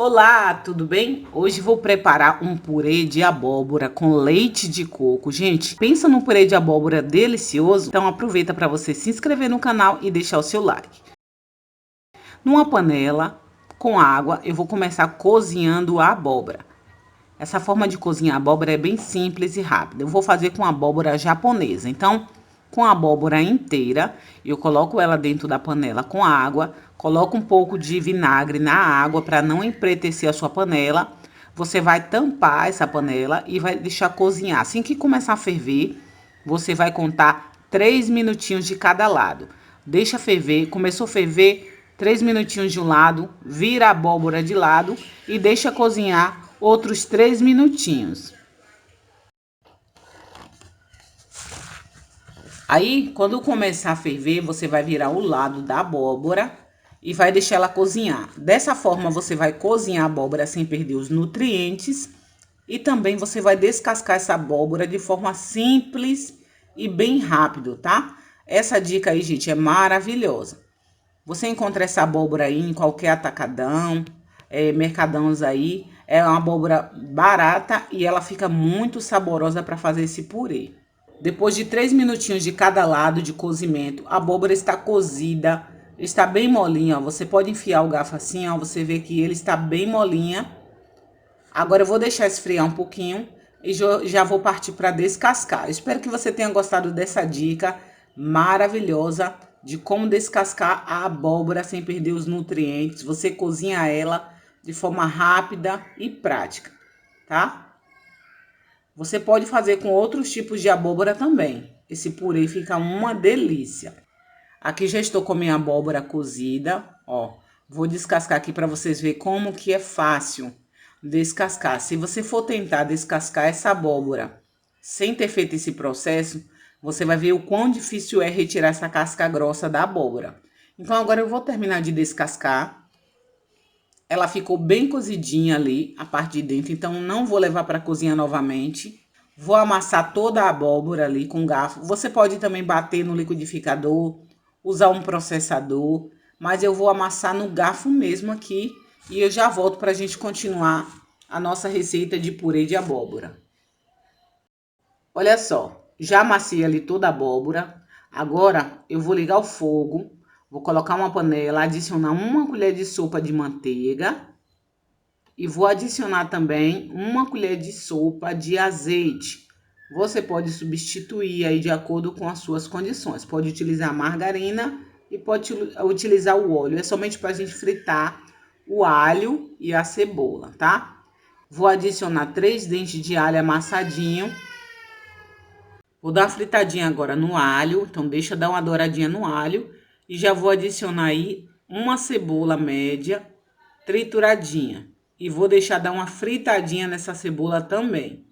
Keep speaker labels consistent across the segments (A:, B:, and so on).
A: Olá, tudo bem? Hoje vou preparar um purê de abóbora com leite de coco. Gente, pensa num purê de abóbora delicioso? Então aproveita para você se inscrever no canal e deixar o seu like. Numa panela com água, eu vou começar cozinhando a abóbora. Essa forma de cozinhar a abóbora é bem simples e rápida. Eu vou fazer com abóbora japonesa. Então, com a abóbora inteira, eu coloco ela dentro da panela com água, coloco um pouco de vinagre na água para não empretecer a sua panela. Você vai tampar essa panela e vai deixar cozinhar. Assim que começar a ferver, você vai contar 3 minutinhos de cada lado. Deixa ferver, começou a ferver, 3 minutinhos de um lado, vira a abóbora de lado e deixa cozinhar outros 3 minutinhos. Aí, quando começar a ferver, você vai virar o lado da abóbora e vai deixar ela cozinhar. Dessa forma, você vai cozinhar a abóbora sem perder os nutrientes. E também você vai descascar essa abóbora de forma simples e bem rápido, tá? Essa dica aí, gente, é maravilhosa. Você encontra essa abóbora aí em qualquer atacadão, mercadões aí. É uma abóbora barata e ela fica muito saborosa para fazer esse purê. Depois de 3 minutinhos de cada lado de cozimento, a abóbora está cozida, está bem molinha, ó. Você pode enfiar o garfo assim, ó, você vê que ele está bem molinha. Agora eu vou deixar esfriar um pouquinho e já vou partir para descascar. Eu espero que você tenha gostado dessa dica maravilhosa de como descascar a abóbora sem perder os nutrientes. Você cozinha ela de forma rápida e prática, tá? Você pode fazer com outros tipos de abóbora também. Esse purê fica uma delícia. Aqui já estou com minha abóbora cozida, ó. Vou descascar aqui para vocês verem como que é fácil descascar. Se você for tentar descascar essa abóbora sem ter feito esse processo, você vai ver o quão difícil é retirar essa casca grossa da abóbora. Então agora eu vou terminar de descascar. Ela ficou bem cozidinha ali, a parte de dentro, então não vou levar para cozinhar novamente. Vou amassar toda a abóbora ali com garfo. Você pode também bater no liquidificador, usar um processador, mas eu vou amassar no garfo mesmo aqui e eu já volto para a gente continuar a nossa receita de purê de abóbora. Olha só, já amassei ali toda a abóbora. Agora eu vou ligar o fogo. Vou colocar uma panela, adicionar 1 colher de sopa de manteiga e vou adicionar também 1 colher de sopa de azeite. Você pode substituir aí de acordo com as suas condições. Pode utilizar margarina e pode utilizar o óleo. É somente para a gente fritar o alho e a cebola, tá? Vou adicionar 3 dentes de alho amassadinho. Vou dar uma fritadinha agora no alho, então deixa dar uma douradinha no alho. E já vou adicionar aí uma cebola média trituradinha. E vou deixar dar uma fritadinha nessa cebola também.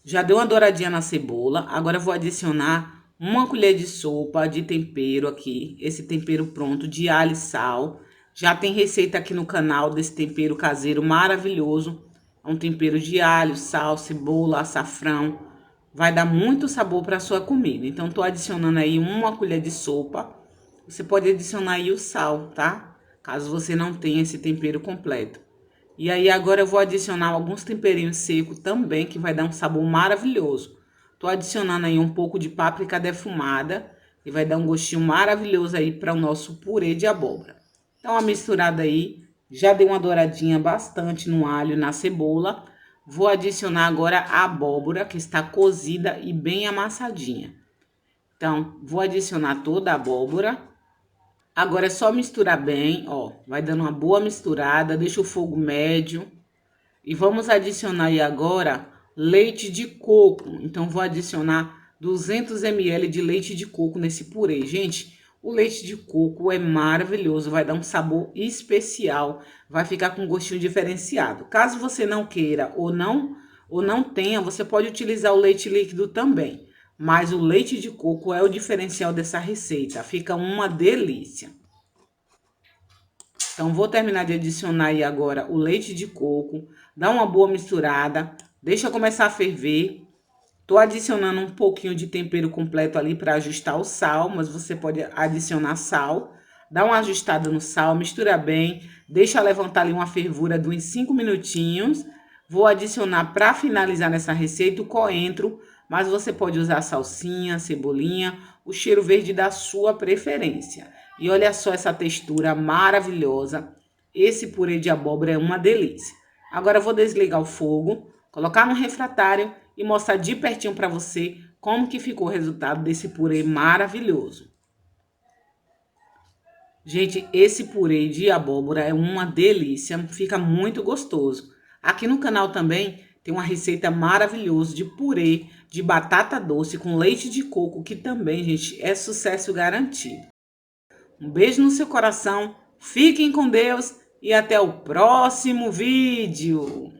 A: Já deu uma douradinha na cebola. Agora eu vou adicionar 1 colher de sopa de tempero aqui. Esse tempero pronto de alho e sal. Já tem receita aqui no canal desse tempero caseiro maravilhoso. É um tempero de alho, sal, cebola, açafrão. Vai dar muito sabor para a sua comida. Então, tô adicionando aí 1 colher de sopa. Você pode adicionar aí o sal, tá? Caso você não tenha esse tempero completo. E aí, agora eu vou adicionar alguns temperinhos secos também, que vai dar um sabor maravilhoso. Tô adicionando aí um pouco de páprica defumada, que vai dar um gostinho maravilhoso aí para o nosso purê de abóbora. Então, a misturada aí, já dei uma douradinha bastante no alho e na cebola. Vou adicionar agora a abóbora, que está cozida e bem amassadinha. Então, vou adicionar toda a abóbora. Agora é só misturar bem, ó. Vai dando uma boa misturada, deixa o fogo médio. E vamos adicionar aí agora leite de coco. Então, vou adicionar 200 ml de leite de coco nesse purê. Gente, o leite de coco é maravilhoso, vai dar um sabor especial, vai ficar com um gostinho diferenciado. Caso você não queira ou não tenha, você pode utilizar o leite líquido também. Mas o leite de coco é o diferencial dessa receita, fica uma delícia. Então, vou terminar de adicionar aí agora o leite de coco, dá uma boa misturada, deixa começar a ferver. Tô adicionando um pouquinho de tempero completo ali para ajustar o sal, mas você pode adicionar sal. Dá uma ajustada no sal, mistura bem, Deixa levantar ali uma fervura de uns 5 minutinhos. Vou adicionar para finalizar nessa receita o coentro, mas você pode usar salsinha, cebolinha, o cheiro verde da sua preferência. E olha só essa textura maravilhosa. Esse purê de abóbora é uma delícia. Agora eu vou desligar o fogo, colocar no refratário e mostrar de pertinho para você como que ficou o resultado desse purê maravilhoso. Gente, esse purê de abóbora é uma delícia, fica muito gostoso. Aqui no canal também tem uma receita maravilhosa de purê de batata doce com leite de coco, que também, gente, é sucesso garantido. Um beijo no seu coração, fiquem com Deus e até o próximo vídeo.